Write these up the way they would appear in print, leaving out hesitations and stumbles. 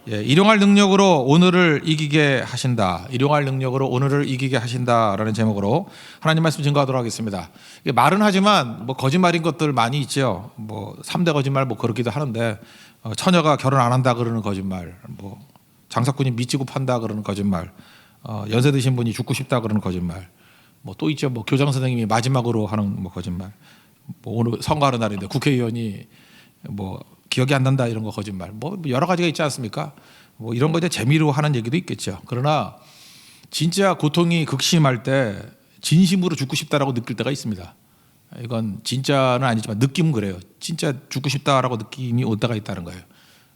예, 일용할 능력으로 오늘을 이기게 하신다. 일용할 능력으로 오늘을 이기게 하신다라는 제목으로 하나님 말씀 증거하도록 하겠습니다. 이게 말은 하지만 뭐 거짓말인 것들 많이 있죠. 뭐 3대 거짓말 뭐 그렇기도 하는데 처녀가 결혼 안 한다 그러는 거짓말, 뭐 장사꾼이 미치고 판다 그러는 거짓말, 연세 드신 분이 죽고 싶다 그러는 거짓말, 뭐 또 있죠. 뭐 교장 선생님이 마지막으로 하는 뭐 거짓말, 뭐 오늘 선거하는 날인데 국회의원이 뭐 기억이 안 난다 이런 거 거짓말, 뭐 여러 가지가 있지 않습니까? 뭐 이런 거 이제 재미로 하는 얘기도 있겠죠. 그러나 진짜 고통이 극심할 때 진심으로 죽고 싶다라고 느낄 때가 있습니다. 이건 진짜는 아니지만 느낌은 그래요. 진짜 죽고 싶다라고 느낌이 올 때가 있다는 거예요.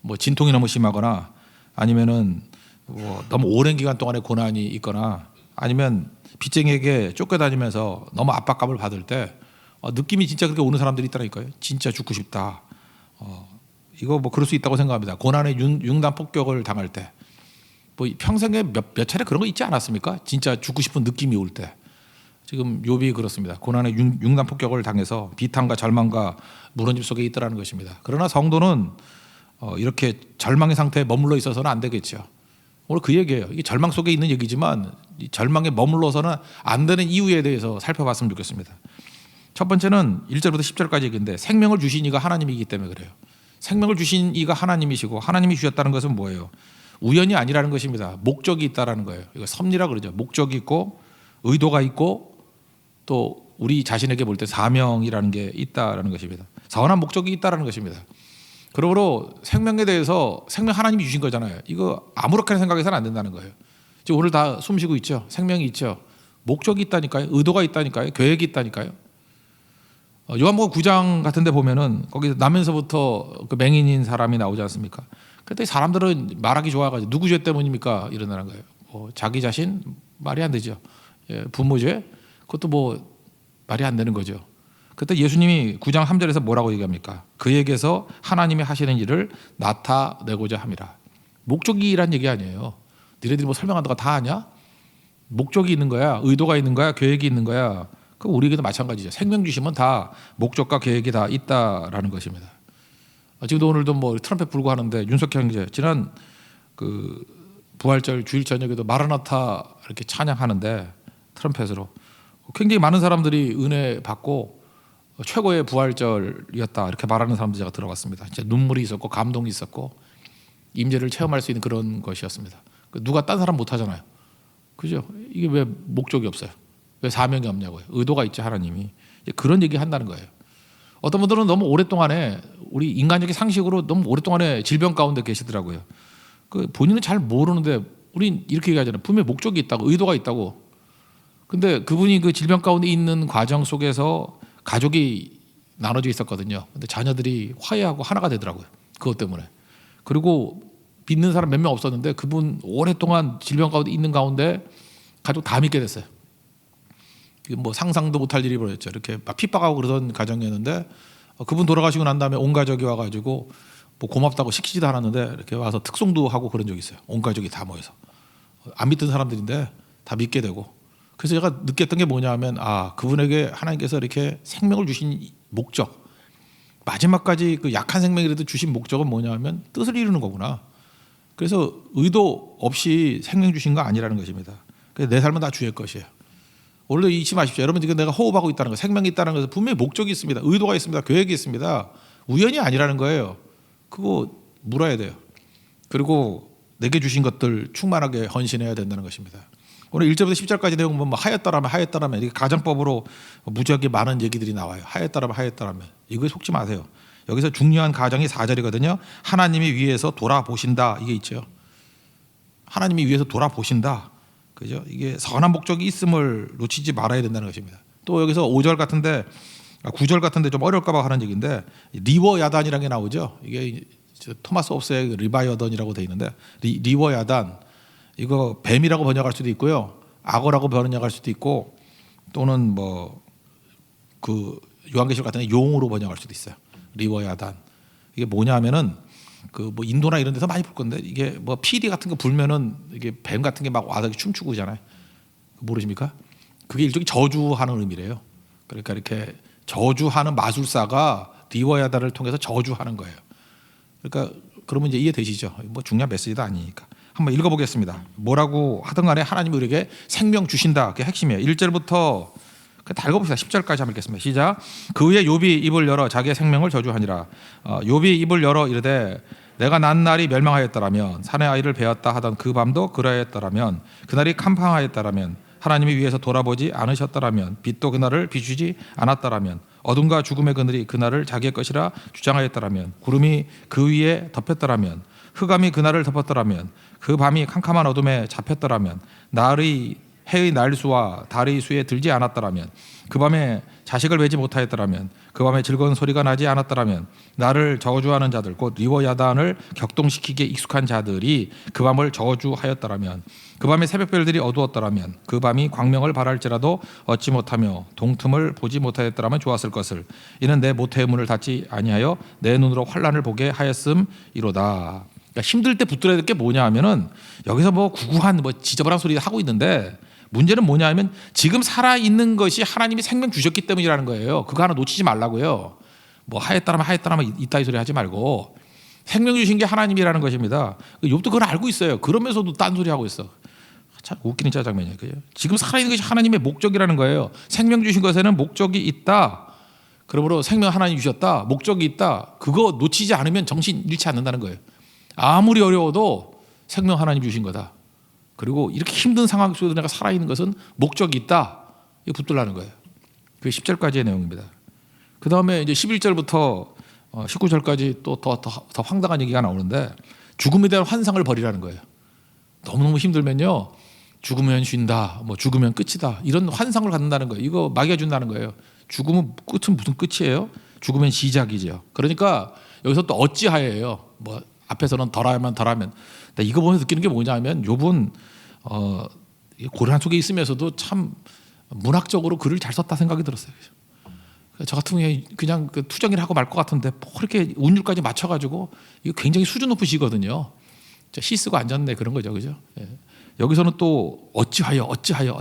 뭐 진통이 너무 심하거나 아니면은 뭐 너무 오랜 기간 동안의 고난이 있거나 아니면 빚쟁이에게 쫓겨다니면서 너무 압박감을 받을 때 느낌이 진짜 그렇게 오는 사람들이 있다니까요. 진짜 죽고 싶다. 이거 뭐 그럴 수 있다고 생각합니다. 고난의 융단 폭격을 당할 때, 뭐 평생에 몇 차례 그런 거 있지 않았습니까? 진짜 죽고 싶은 느낌이 올 때. 지금 욥이 그렇습니다. 고난의 융단 폭격을 당해서 비탄과 절망과 무너짐 속에 있더라는 것입니다. 그러나 성도는 이렇게 절망의 상태에 머물러 있어서는 안 되겠죠. 오늘 그 얘기예요. 이게 절망 속에 있는 얘기지만 이 절망에 머물러서는 안 되는 이유에 대해서 살펴봤으면 좋겠습니다. 첫 번째는 1절부터 10절까지 얘기인데 생명을 주신 이가 하나님이기 때문에 그래요. 생명을 주신 이가 하나님이시고 하나님이 주셨다는 것은 뭐예요? 우연이 아니라는 것입니다. 목적이 있다라는 거예요. 이거 섭리라 그러죠. 목적이 있고 의도가 있고 또 우리 자신에게 볼 때 사명이라는 게 있다라는 것입니다. 선한 목적이 있다라는 것입니다. 그러므로 생명에 대해서 생명 하나님이 주신 거잖아요. 이거 아무렇게나 생각해서는 안 된다는 거예요. 지금 오늘 다 숨 쉬고 있죠. 생명이 있죠. 목적이 있다니까요. 의도가 있다니까요. 계획이 있다니까요. 요한복음 9장 같은 데 보면은 거기서 나면서부터 그 맹인인 사람이 나오지 않습니까? 그때 사람들은 말하기 좋아가지고 누구 죄 때문입니까? 이러는 거예요. 뭐 자기 자신 말이 안 되죠. 예, 부모 죄 그것도 뭐 말이 안 되는 거죠. 그때 예수님이 9장 3절에서 뭐라고 얘기합니까? 그에게서 하나님이 하시는 일을 나타내고자 함이라. 목적이란 얘기 아니에요. 너희들이 뭐 설명한다고 다 아냐? 목적이 있는 거야. 의도가 있는 거야. 계획이 있는 거야. 그 우리에게도 마찬가지죠. 생명 주시면 다 목적과 계획이 다 있다라는 것입니다. 지금도 오늘도 뭐 트럼펫 불고 하는데 윤석열 형제 지난 그 부활절 주일 저녁에도 마라나타 이렇게 찬양하는데 트럼펫으로 굉장히 많은 사람들이 은혜 받고 최고의 부활절이었다 이렇게 말하는 사람들 제가 들어봤습니다. 진짜 눈물이 있었고 감동이 있었고 임재를 체험할 수 있는 그런 것이었습니다. 누가 딴 사람 못 하잖아요. 그죠? 이게 왜 목적이 없어요? 왜 사명이 없냐고요. 의도가 있죠. 하나님이. 그런 얘기 한다는 거예요. 어떤 분들은 너무 오랫동안에 우리 인간적인 상식으로 너무 오랫동안에 질병 가운데 계시더라고요. 그 본인은 잘 모르는데 우린 이렇게 얘기하잖아요. 분명히 목적이 있다고 의도가 있다고. 근데 그분이 그 질병 가운데 있는 과정 속에서 가족이 나눠져 있었거든요. 근데 자녀들이 화해하고 하나가 되더라고요. 그것 때문에. 그리고 믿는 사람 몇 명 없었는데 그분 오랫동안 질병 가운데 있는 가운데 가족 다 믿게 됐어요. 뭐 상상도 못할 일이 벌어졌죠. 이렇게 막 핍박하고 그러던 가정이었는데 그분 돌아가시고 난 다음에 온 가족이 와가지고 뭐 고맙다고 시키지도 않았는데 이렇게 와서 특송도 하고 그런 적이 있어요. 온 가족이 다 모여서 안 믿던 사람들인데 다 믿게 되고. 그래서 제가 느꼈던 게 뭐냐면 그분에게 하나님께서 이렇게 생명을 주신 목적, 마지막까지 그 약한 생명이라도 주신 목적은 뭐냐면 뜻을 이루는 거구나. 그래서 의도 없이 생명 주신 거 아니라는 것입니다. 그래서 내 삶은 다 주의 것이에요. 오늘도 잊지 마십시오. 여러분 지금 내가 호흡하고 있다는 거, 생명이 있다는 것은 분명히 목적이 있습니다. 의도가 있습니다. 계획이 있습니다. 우연이 아니라는 거예요. 그거 물어야 돼요. 그리고 내게 주신 것들 충만하게 헌신해야 된다는 것입니다. 오늘 1절부터 10절까지 내용 보면 하였다라면 이렇게 가정법으로 무지하게 많은 얘기들이 나와요. 하였다라면 이거에 속지 마세요. 여기서 중요한 가정이 4절이거든요. 하나님이 위에서 돌아보신다 이게 있죠. 하나님이 위에서 돌아보신다. 그죠? 이게 선한 목적이 있음을 놓치지 말아야 된다는 것입니다. 또 여기서 5절 같은데 9절 같은데 좀 어려울까 봐 하는 얘기인데 리워 야단이라는 게 나오죠. 이게 토마스 홉스의 리바이어던이라고 돼 있는데 리워 야단 이거 뱀이라고 번역할 수도 있고요. 악어라고 번역할 수도 있고 또는 뭐 그 요한계시록 같은 용으로 번역할 수도 있어요. 리워 야단. 이게 뭐냐 하면은 그 뭐 인도나 이런 데서 많이 불 건데 이게 뭐 PD 같은 거 불면은 이게 뱀 같은 게 막 와서 춤추고 그러잖아요. 모르십니까? 그게 일종의 저주하는 의미래요. 그러니까 이렇게 저주하는 마술사가 리워야다를 통해서 저주하는 거예요. 그러니까 그러면 이제 이해되시죠? 뭐 중요한 메시지도 아니니까. 한번 읽어보겠습니다. 뭐라고 하든 간에 하나님이 우리에게 생명 주신다. 그게 핵심이에요. 1절부터 다 읽어봅시다. 10절까지 한번 읽겠습니다. 시작. 그 후에 욥이 입을 열어 자기의 생명을 저주하니라. 욥이 입을 열어 이르되 내가 난 날이 멸망하였더라면 산의 아이를 베었다 하던 그 밤도 그러하였더라면 그날이 캄팡하였더라면 하나님이 위에서 돌아보지 않으셨더라면 빛도 그날을 비추지 않았더라면 어둠과 죽음의 그늘이 그날을 자기의 것이라 주장하였더라면 구름이 그 위에 덮였더라면 흑암이 그날을 덮었더라면 그 밤이 캄캄한 어둠에 잡혔더라면 날의 해의 날수와 달의 수에 들지 않았더라면 그 밤에 자식을 베지 못하였더라면 그 밤에 즐거운 소리가 나지 않았더라면 나를 저주하는 자들 곧 리워야단을 격동시키기에 익숙한 자들이 그 밤을 저주하였더라면 그 밤에 새벽별들이 어두웠더라면 그 밤이 광명을 발할지라도 얻지 못하며 동틈을 보지 못하였더라면 좋았을 것을 이는 내 모태의 문을 닫지 아니하여 내 눈으로 환난을 보게 하였음이로다. 그러니까 힘들 때 붙들어야 될 게 뭐냐 하면은 여기서 뭐 구구한 뭐 지저분한 소리 하고 있는데 문제는 뭐냐 하면 지금 살아있는 것이 하나님이 생명 주셨기 때문이라는 거예요. 그거 하나 놓치지 말라고요. 뭐 하였다라면 이따위 소리 하지 말고 생명 주신 게 하나님이라는 것입니다. 욥도 그걸 알고 있어요. 그러면서도 딴소리 하고 있어. 참 웃기는 짜장면이에요. 그죠? 지금 살아있는 것이 하나님의 목적이라는 거예요. 생명 주신 것에는 목적이 있다. 그러므로 생명 하나님 주셨다. 목적이 있다. 그거 놓치지 않으면 정신 잃지 않는다는 거예요. 아무리 어려워도 생명 하나님 주신 거다. 그리고 이렇게 힘든 상황 속에서 내가 살아있는 것은 목적이 있다. 이거 붙들라는 거예요. 그게 10절까지의 내용입니다. 그 다음에 이제 11절부터 19절까지 또 더 황당한 얘기가 나오는데 죽음에 대한 환상을 버리라는 거예요. 너무너무 힘들면요. 죽으면 쉰다. 뭐 죽으면 끝이다. 이런 환상을 갖는다는 거예요. 이거 마귀가 준다는 거예요. 죽으면 끝은 무슨 끝이에요? 죽으면 시작이죠. 그러니까 여기서 또 어찌하여요. 뭐 앞에서는 덜하면. 이거 보면서 느끼는 게 뭐냐면 욥은 고난 속에 있으면서도 참 문학적으로 글을 잘 썼다 생각이 들었어요. 저 같은 경우에 그냥 그 투정이를 하고 말 것 같은데 뭐 이렇게 운율까지 맞춰가지고 이거 굉장히 수준 높은 시거든요. 시 쓰고 앉았네 그런 거죠, 그죠? 예. 여기서는 또 어찌하여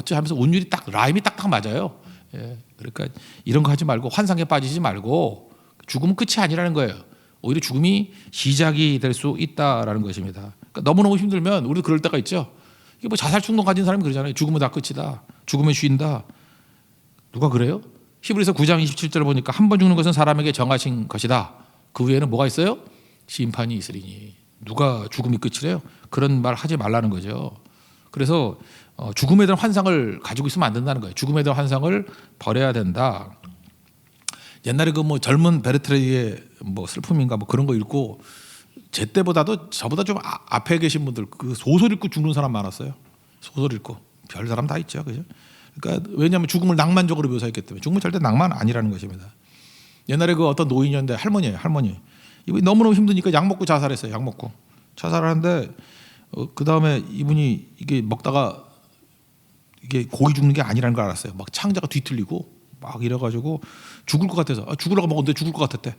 하면서 운율이 딱 라임이 딱딱 맞아요. 예. 그러니까 이런 거 하지 말고 환상에 빠지지 말고 죽음은 끝이 아니라는 거예요. 오히려 죽음이 시작이 될 수 있다라는 것입니다. 그러니까 너무너무 힘들면 우리도 그럴 때가 있죠. 이게 뭐 자살 충동 가진 사람이 그러잖아요. 죽으면 다 끝이다. 죽으면 쉰다. 누가 그래요? 히브리서 9장 27절 보니까 한 번 죽는 것은 사람에게 정하신 것이다. 그 후에는 뭐가 있어요? 심판이 있으리니. 누가 죽음이 끝이래요? 그런 말 하지 말라는 거죠. 그래서 죽음에 대한 환상을 가지고 있으면 안 된다는 거예요. 죽음에 대한 환상을 버려야 된다. 옛날에 그 뭐 젊은 베르트레이의 뭐 슬픔인가 뭐 그런 거 읽고 제 때보다도 저보다 좀 앞에 계신 분들 그 소설 읽고 죽는 사람 많았어요. 소설 읽고 별 사람 다 있죠, 그죠? 그러니까 왜냐하면 죽음을 낭만적으로 묘사했기 때문에 죽음은 절대 낭만 아니라는 것입니다. 옛날에 그 어떤 노인이었는데 할머니 이분이 너무너무 힘드니까 약 먹고 자살했어요. 약 먹고 자살하는데 그 다음에 이분이 이게 먹다가 이게 고기 죽는 게 아니라는 걸 알았어요. 막 창자가 뒤틀리고 막 이래가지고 죽을 것 같아서 죽으라고 먹었는데 죽을 것 같았대.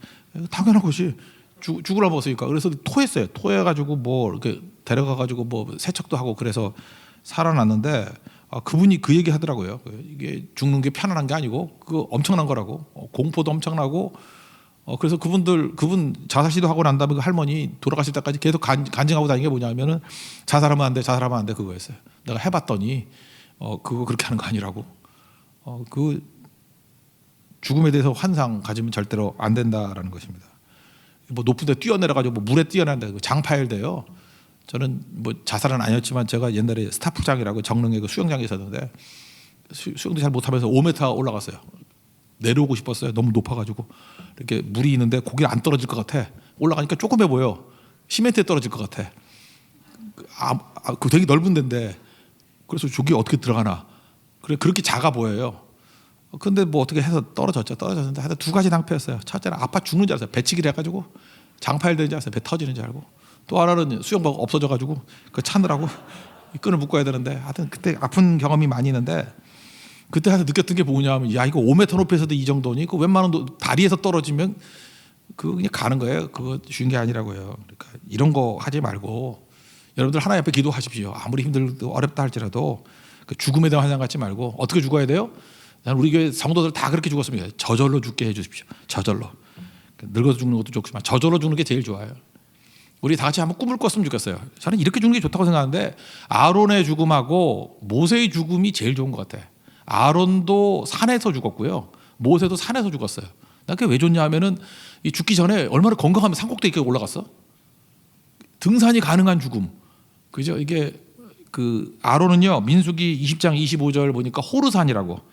당연한 것이 죽으라고 먹었으니까. 그래서 토했어요. 토해가지고 뭐 이렇게 데려가가지고 뭐 세척도 하고 그래서 살아났는데 그분이 그 얘기 하더라고요. 이게 죽는 게 편안한 게 아니고 그거 엄청난 거라고. 공포도 엄청나고 그래서 그분 자살 시도하고 난 다음에 그 할머니 돌아가실 때까지 계속 간증하고 다니는 게 뭐냐면은 자살하면 안 돼 그거였어요. 내가 해봤더니 그거 그렇게 하는 거 아니라고. 그 죽음에 대해서 환상 가지면 절대로 안 된다라는 것입니다. 뭐 높은 데 뛰어내려가지고 뭐 물에 뛰어내는데 장파일대요. 저는 뭐 자살은 아니었지만 제가 옛날에 스타프장이라고 정릉에 그 수영장에 있었는데 수영도 잘 못하면서 5m 올라갔어요. 내려오고 싶었어요. 너무 높아가지고 이렇게 물이 있는데 고기는 안 떨어질 것 같아. 올라가니까 조그매 보여. 시멘트에 떨어질 것 같아. 그 되게 넓은 데인데 그래서 저기 어떻게 들어가나. 그렇게 작아 보여요. 근데 뭐 어떻게 해서 떨어졌는데 하여튼 두 가지 낭패였어요. 첫째는 아파 죽는 줄 알았어요. 배치기를 해가지고 장파일 되는 줄 알았어요. 배 터지는 줄 알고. 또 하나는 수영복 없어져가지고 그 차느라고 끈을 묶어야 되는데 하여튼 그때 아픈 경험이 많이 있는데 그때 하여튼 느꼈던 게 뭐냐면 야 이거 5m 높이에서도 이 정도니 그 웬만한 다리에서 떨어지면 그거 그냥 가는 거예요. 그거 쉬운 게 아니라고요. 그러니까 이런 거 하지 말고 여러분들 하나님 앞에 기도하십시오. 아무리 힘들고 어렵다 할지라도 그 죽음에 대한 환상 갖지 말고 어떻게 죽어야 돼요? 우리 교회 성도들 다 그렇게 죽었습니다. 저절로 죽게 해주십시오. 저절로. 늙어서 죽는 것도 좋지만 저절로 죽는 게 제일 좋아요. 우리 다 같이 한번 꿈을 꿨으면 좋겠어요. 저는 이렇게 죽는 게 좋다고 생각하는데 아론의 죽음하고 모세의 죽음이 제일 좋은 것 같아. 아론도 산에서 죽었고요. 모세도 산에서 죽었어요. 나 그게 왜 좋냐 하면은 이 죽기 전에 얼마나 건강하면 산꼭대기에 올라갔어. 등산이 가능한 죽음. 그죠? 이게 그 아론은요 민수기 20장 25절 보니까 호르산이라고.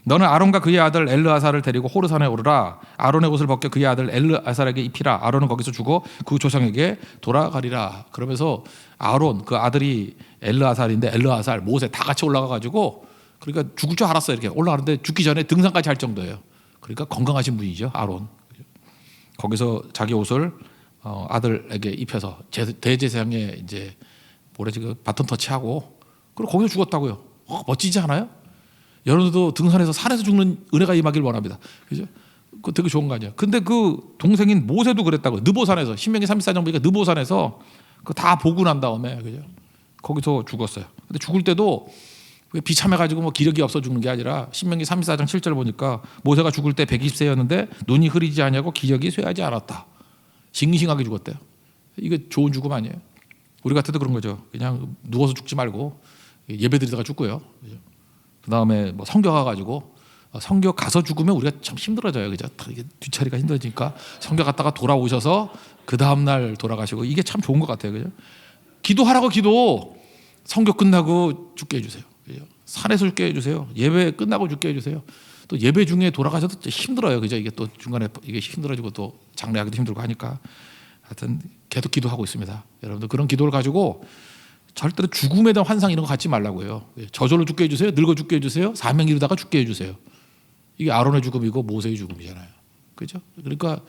너는 아론과 그의 아들 엘르아살을 데리고 호르산에 오르라. 아론의 옷을 벗겨 그의 아들 엘르아살에게 입히라. 아론은 거기서 죽어 그 조상에게 돌아가리라. 그러면서 아론 그 아들이 엘르아살인데 엘르아살 모세 다 같이 올라가 가지고 그러니까 죽을 줄 알았어요. 이렇게 올라가는데 죽기 전에 등산까지 할 정도예요. 그러니까 건강하신 분이죠 아론. 거기서 자기 옷을 아들에게 입혀서 대제사장에 이제 뭐래 지금 바톤 터치하고 그리고 거기서 죽었다고요. 멋지지 않아요? 여러분들도 등산에서 산에서 죽는 은혜가 임하길 원합니다. 그죠? 그 되게 좋은 거 아니야. 근데 그 동생인 모세도 그랬다고. 느보산에서 신명기 34장 보니까 느보산에서 그 다 보고 난 다음에 그죠? 거기서 죽었어요. 근데 죽을 때도 비참해 가지고 뭐 기력이 없어 죽는 게 아니라 신명기 34장 7절 보니까 모세가 죽을 때 120세였는데 눈이 흐리지 않냐고 기력이 쇠하지 않았다. 싱싱하게 죽었대요. 이게 좋은 죽음 아니에요? 우리 같아도 그런 거죠. 그냥 누워서 죽지 말고 예배드리다가 죽고요. 그죠? 그 다음에 뭐 성교 가가지고 성교 가서 죽으면 우리가 참 힘들어져요, 그죠? 이게 뒤처리가 힘들어지니까 성교 갔다가 돌아오셔서 그 다음 날 돌아가시고 이게 참 좋은 것 같아요, 그죠? 기도하라고 기도 성교 끝나고 죽게 해주세요, 그죠? 산에서 죽게 해주세요. 예배 끝나고 죽게 해주세요. 또 예배 중에 돌아가셔도 힘들어요, 그죠? 이게 또 중간에 이게 힘들어지고 또 장례하기도 힘들고 하니까 하여튼 계속 기도하고 있습니다. 여러분들 그런 기도를 가지고. 절대로 죽음에 대한 환상 이런 거 갖지 말라고요. 저절로 죽게 해주세요. 늙어 죽게 해주세요. 사명 이루다가 죽게 해주세요. 이게 아론의 죽음이고 모세의 죽음이잖아요. 그죠? 그러니까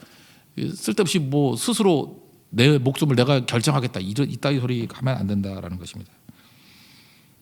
쓸데없이 뭐 스스로 내 목숨을 내가 결정하겠다 이따위 소리 하면 안 된다라는 것입니다.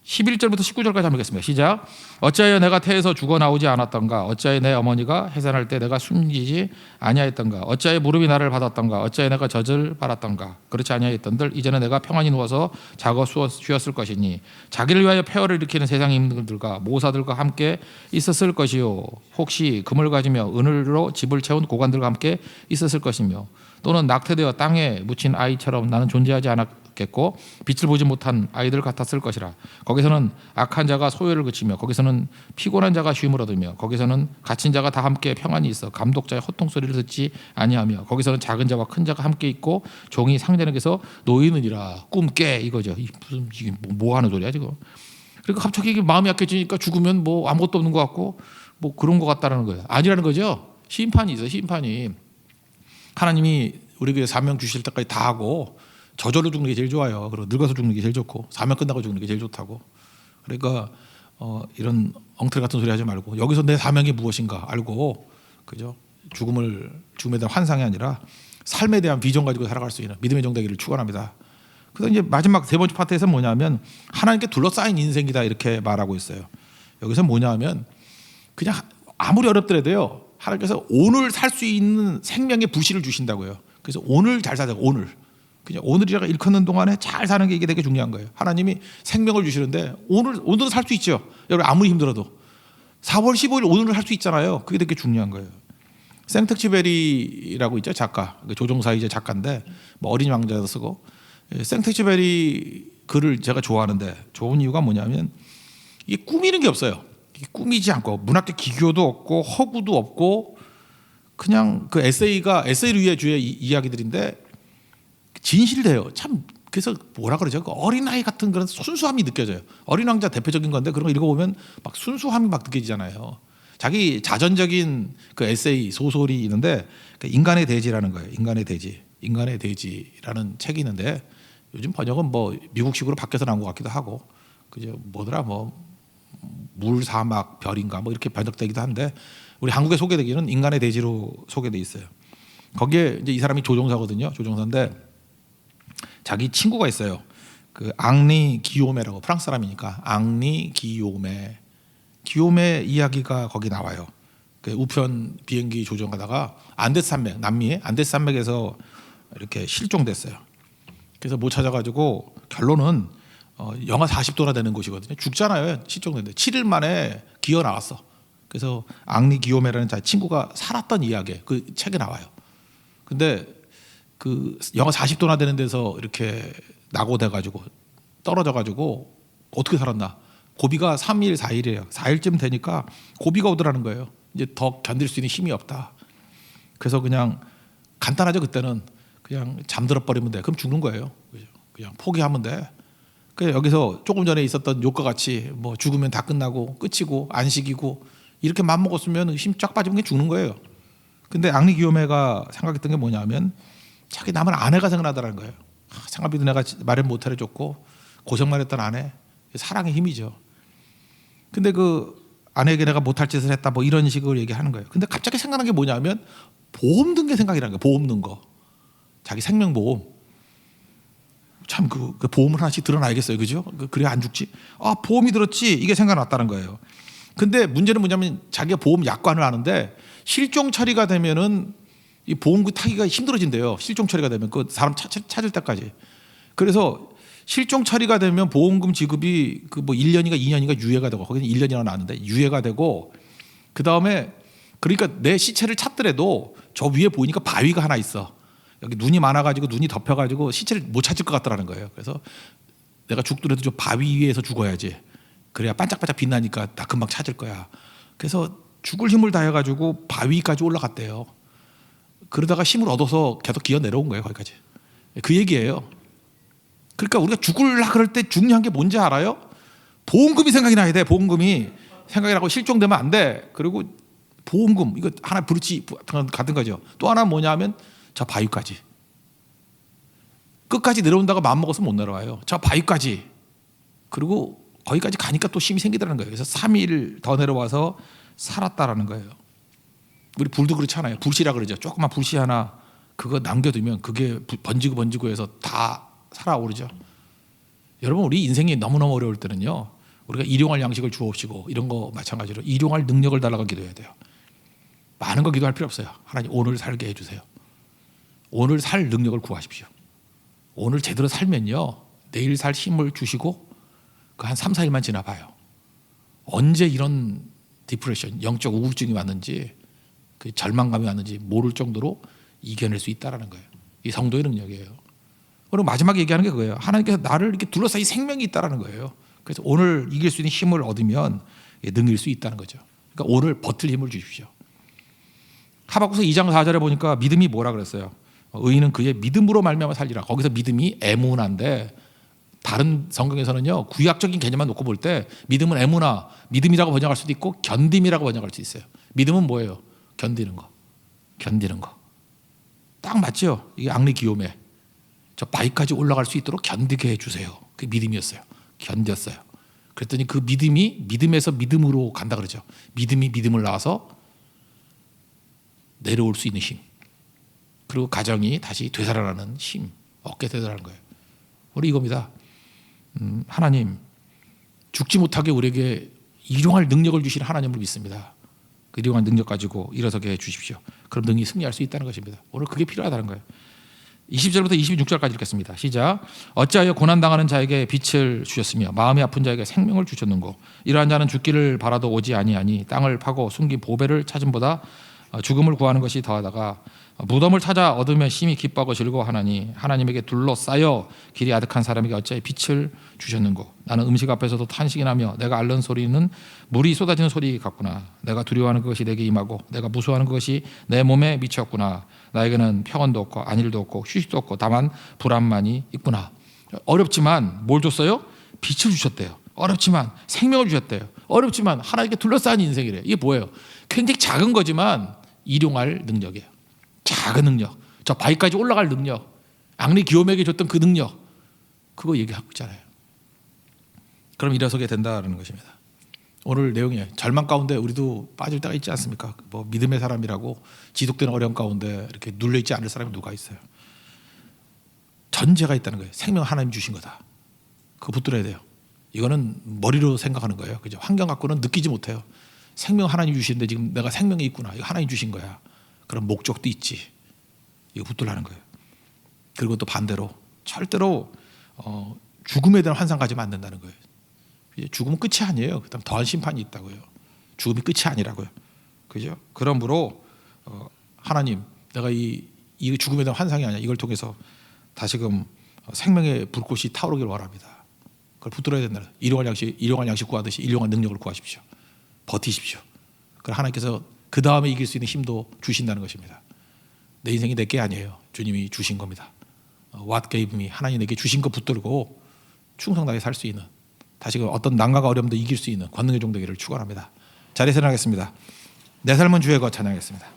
11절부터 19절까지 한번 보겠습니다. 시작. 어찌하여 내가 태에서 죽어 나오지 않았던가? 어찌하여 내 어머니가 해산할 때 내가 숨기지 아니하였던가? 어찌하여 무릎이 나를 받았던가? 어찌하여 내가 젖을 빨았던가? 그렇지 아니하였던들 이제는 내가 평안히 누워서 자고 쉬었을 것이니 자기를 위하여 폐허를 일으키는 세상 임금들과 모사들과 함께 있었을 것이요 혹시 금을 가지며 은으로 집을 채운 고관들과 함께 있었을 것이며 또는 낙태되어 땅에 묻힌 아이처럼 나는 존재하지 않았겠고 빛을 보지 못한 아이들 같았을 것이라. 거기서는 악한 자가 소요를 그치며 거기서는 피곤한 자가 쉼을 얻으며 거기서는 갇힌 자가 다 함께 평안히 있어 감독자의 호통 소리를 듣지 아니하며 거기서는 작은 자와 큰 자가 함께 있고 종이 상전에게서 놓이느니라. 꿈 깨 이거죠. 이게 뭐 하는 소리야 지금. 그러니까 갑자기 이게 마음이 약해지니까 죽으면 뭐 아무것도 없는 것 같고 뭐 그런 것 같다라는 거예요. 아니라는 거죠. 심판이 있어요. 심판이. 하나님이 우리에게 사명 주실 때까지 다 하고 저절로 죽는 게 제일 좋아요. 그리고 늙어서 죽는 게 제일 좋고 사명 끝나고 죽는 게 제일 좋다고. 그러니까 이런 엉터리 같은 소리 하지 말고 여기서 내 사명이 무엇인가 알고 그죠? 죽음에 대한 환상이 아니라 삶에 대한 비전 가지고 살아갈 수 있는 믿음의 정대기를 축원합니다. 그래서 이제 마지막 세 번째 파트에서 뭐냐면 하나님께 둘러싸인 인생이다 이렇게 말하고 있어요. 여기서 뭐냐면 그냥 아무리 어렵더라도요. 하나님께서 오늘 살 수 있는 생명의 부시를 주신다고요. 그래서 오늘 잘 살자. 오늘 그냥 오늘이라가 일컫는 동안에 잘 사는 게 이게 되게 중요한 거예요. 하나님이 생명을 주시는데 오늘은 살 수 있죠. 여러분 아무리 힘들어도 4월 15일 오늘은 살 수 있잖아요. 그게 되게 중요한 거예요. 생텍쥐베리라고 있죠 작가 조종사이자 작가인데 뭐 어린 왕자도 쓰고 생텍쥐베리 글을 제가 좋아하는데 좋은 이유가 뭐냐면 이게 꾸미는 게 없어요. 꾸미지 않고 문학적 기교도 없고 허구도 없고 그냥 그 에세이를 위해 주의 이야기들인데 진실돼요. 참 그래서 뭐라 그러죠? 그 어린아이 같은 그런 순수함이 느껴져요. 어린 왕자 대표적인 건데 그런 거 읽어보면 막 순수함이 막 느껴지잖아요. 자기 자전적인 그 에세이 소설이 있는데 그 인간의 대지라는 거예요. 인간의 대지라는 책이 있는데 요즘 번역은 뭐 미국식으로 바뀌어서 나온 것 같기도 하고 그죠? 뭐더라 뭐 물, 사막, 별인가 뭐 이렇게 번역되기도 한데 우리 한국에 소개되기는 인간의 대지로 소개돼 있어요. 거기에 이제 이 사람이 조종사거든요. 조종사인데 자기 친구가 있어요. 그 앙리 기요메라고 프랑스 사람이니까 앙리 기요메 이야기가 거기 나와요. 그 우편 비행기 조종하다가 안데스 산맥 남미의 안데스 산맥에서 이렇게 실종됐어요. 그래서 못 찾아가지고 결론은 영하 40도나 되는 곳이거든요. 죽잖아요. 실종됐는데 7일 만에 기어 나왔어. 그래서 앙리 기요메라는 자기 친구가 살았던 이야기 그 책에 나와요. 근데 그 영하 40도나 되는 데서 이렇게 낙오돼 가지고 떨어져 가지고 어떻게 살았나? 고비가 3일, 4일이에요. 4일쯤 되니까 고비가 오더라는 거예요. 이제 더 견딜 수 있는 힘이 없다. 그래서 그냥 간단하죠. 그때는 그냥 잠들어 버리면 돼. 그럼 죽는 거예요. 그냥 포기하면 돼. 그 여기서 조금 전에 있었던 욕과 같이 뭐 죽으면 다 끝나고 끝이고 안식이고 이렇게 맘 먹었으면 힘 쫙 빠지면 그냥 죽는 거예요. 근데 앙리 기요메가 생각했던 게 뭐냐면 자기 남은 아내가 생각나더라는 거예요. 생활비도 내가 마련 못 해줬고 고생만 했던 아내, 사랑의 힘이죠. 근데 그 아내에게 내가 못할 짓을 했다 뭐 이런 식으로 얘기하는 거예요. 근데 갑자기 생각난 게 뭐냐면 보험 든 게 생각이 나는 거예요. 보험 든 거. 자기 생명보험. 참 그 보험을 하나씩 들어놔야겠어요. 그죠? 그래야 안 죽지. 아, 보험이 들었지. 이게 생각났다는 거예요. 근데 문제는 뭐냐면 자기가 보험 약관을 아는데 실종 처리가 되면은 이 보험금 타기가 힘들어진대요. 실종 처리가 되면 그 사람 찾을 때까지. 그래서 실종 처리가 되면 보험금 지급이 그 뭐 1년인가 2년인가 유예가 되고 거기는 1년이나 나왔는데 유예가 되고 그다음에 그러니까 내 시체를 찾더라도 저 위에 보이니까 바위가 하나 있어. 여기 눈이 많아가지고 눈이 덮여가지고 시체를 못 찾을 것 같더라는 거예요. 그래서 내가 죽더라도 저 바위 위에서 죽어야지. 그래야 반짝반짝 빛나니까 나 금방 찾을 거야. 그래서 죽을 힘을 다해가지고 바위까지 올라갔대요. 그러다가 힘을 얻어서 계속 기어 내려온 거예요. 거기까지. 그 얘기예요. 그러니까 우리가 죽을라 그럴 때 중요한 게 뭔지 알아요? 보험금이 생각이 나야 돼. 보험금이 생각이 나고 실종되면 안 돼. 그리고 보험금 이거 하나 브릿지 같은 거죠. 또 하나 뭐냐면 저 바위까지. 끝까지 내려온다가 마음먹어서 못 내려와요. 저 바위까지. 그리고 거기까지 가니까 또 힘이 생기더라는 거예요. 그래서 3일 더 내려와서 살았다라는 거예요. 우리 불도 그렇잖아요. 불씨라 그러죠. 조그만 불씨 하나 그거 남겨두면 그게 번지고 해서 다 살아오르죠. 여러분 우리 인생이 너무너무 어려울 때는요. 우리가 일용할 양식을 주옵시고 이런 거 마찬가지로 일용할 능력을 달라고 기도해야 돼요. 많은 거 기도할 필요 없어요. 하나님 오늘 살게 해주세요. 오늘 살 능력을 구하십시오. 오늘 제대로 살면요. 내일 살 힘을 주시고 그 한 3, 4일만 지나봐요. 언제 이런 디프레션, 영적 우울증이 왔는지 그 절망감이 왔는지 모를 정도로 이겨낼 수 있다는 거예요. 이 성도의 능력이에요. 그리고 마지막에 얘기하는 게 그거예요. 하나님께서 나를 이렇게 둘러싸이 생명이 있다는 거예요. 그래서 오늘 이길 수 있는 힘을 얻으면 능일 수 있다는 거죠. 그러니까 오늘 버틸 힘을 주십시오. 하박국서 2장 4절에 보니까 믿음이 뭐라 그랬어요? 의인은 그의 믿음으로 말미암아 살리라. 거기서 믿음이 에무나인데 다른 성경에서는요 구약적인 개념만 놓고 볼 때 믿음은 에무나, 믿음이라고 번역할 수도 있고 견딤이라고 번역할 수 있어요. 믿음은 뭐예요? 견디는 거, 견디는 거. 딱 맞죠? 이게 앙리 기요메. 저 바위까지 올라갈 수 있도록 견디게 해주세요. 그게 믿음이었어요. 견뎠어요. 그랬더니 그 믿음이 믿음에서 믿음으로 간다 그러죠. 믿음이 믿음을 낳아서 내려올 수 있는 힘. 그리고 가정이 다시 되살아나는 힘. 얻게 되더라는 거예요. 우리 이겁니다. 하나님 죽지 못하게 우리에게 일용할 능력을 주신 하나님을 믿습니다. 그 일용할 능력 가지고 일어서게 해주십시오. 그럼 능히 승리할 수 있다는 것입니다. 오늘 그게 필요하다는 거예요. 20절부터 26절까지 읽겠습니다. 시작. 어찌하여 고난당하는 자에게 빛을 주셨으며 마음이 아픈 자에게 생명을 주셨는고 이러한 자는 죽기를 바라도 오지 아니하니 땅을 파고 숨긴 보배를 찾음보다 죽음을 구하는 것이 더하다가 무덤을 찾아 얻으면 심히 기뻐하고 즐거워하나니 하나님에게 둘러싸여 길이 아득한 사람에게 어찌하여 빛을 주셨는고 나는 음식 앞에서도 탄식이 나며 내가 앓는 소리는 물이 쏟아지는 소리 같구나. 내가 두려워하는 그것이 내게 임하고 내가 무서워하는 그것이 내 몸에 미쳤구나. 나에게는 평안도 없고 안일도 없고 휴식도 없고 다만 불안만이 있구나. 어렵지만 뭘 줬어요? 빛을 주셨대요. 어렵지만 생명을 주셨대요. 어렵지만 하나님께 둘러싸인 인생이래요. 이게 뭐예요? 굉장히 작은 거지만 일용할 능력이에요. 작은 능력. 저 바위까지 올라갈 능력. 앙리 기요메에게 줬던 그 능력. 그거 얘기하고 있잖아요. 그럼 일어서게 된다는 것입니다. 오늘 내용이에요. 절망 가운데 우리도 빠질 때가 있지 않습니까? 뭐 믿음의 사람이라고 지속되는 어려움 가운데 이렇게 눌려있지 않을 사람이 누가 있어요? 전제가 있다는 거예요. 생명 하나님 주신 거다. 그거 붙들어야 돼요. 이거는 머리로 생각하는 거예요. 그죠? 환경 갖고는 느끼지 못해요. 생명 하나님 주시는데 지금 내가 생명이 있구나. 이거 하나님 주신 거야. 그럼 목적도 있지. 이거 붙들라는 거예요. 그리고 또 반대로 절대로 죽음에 대한 환상 가지면 안 된다는 거예요. 죽음은 끝이 아니에요. 그다음 더한 심판이 있다고요. 죽음이 끝이 아니라고요. 그죠? 그러므로 하나님, 내가 이 이 죽음에 대한 환상이 아니야. 이걸 통해서 다시금 생명의 불꽃이 타오르기를 원합니다. 그걸 붙들어야 된다. 일용할 양식 구하듯이 일용할 능력을 구하십시오. 버티십시오. 그럼 하나님께서 그 다음에 이길 수 있는 힘도 주신다는 것입니다. 내 인생이 내게 아니에요. 주님이 주신 겁니다. What gave me? 하나님 내게 주신 거 붙들고 충성나게 살 수 있는, 다시금 어떤 난가가 어려움도 이길 수 있는 권능의 종 되기를 축원합니다. 자리에서 나가겠습니다. 내 삶은 주의 것 찬양하겠습니다.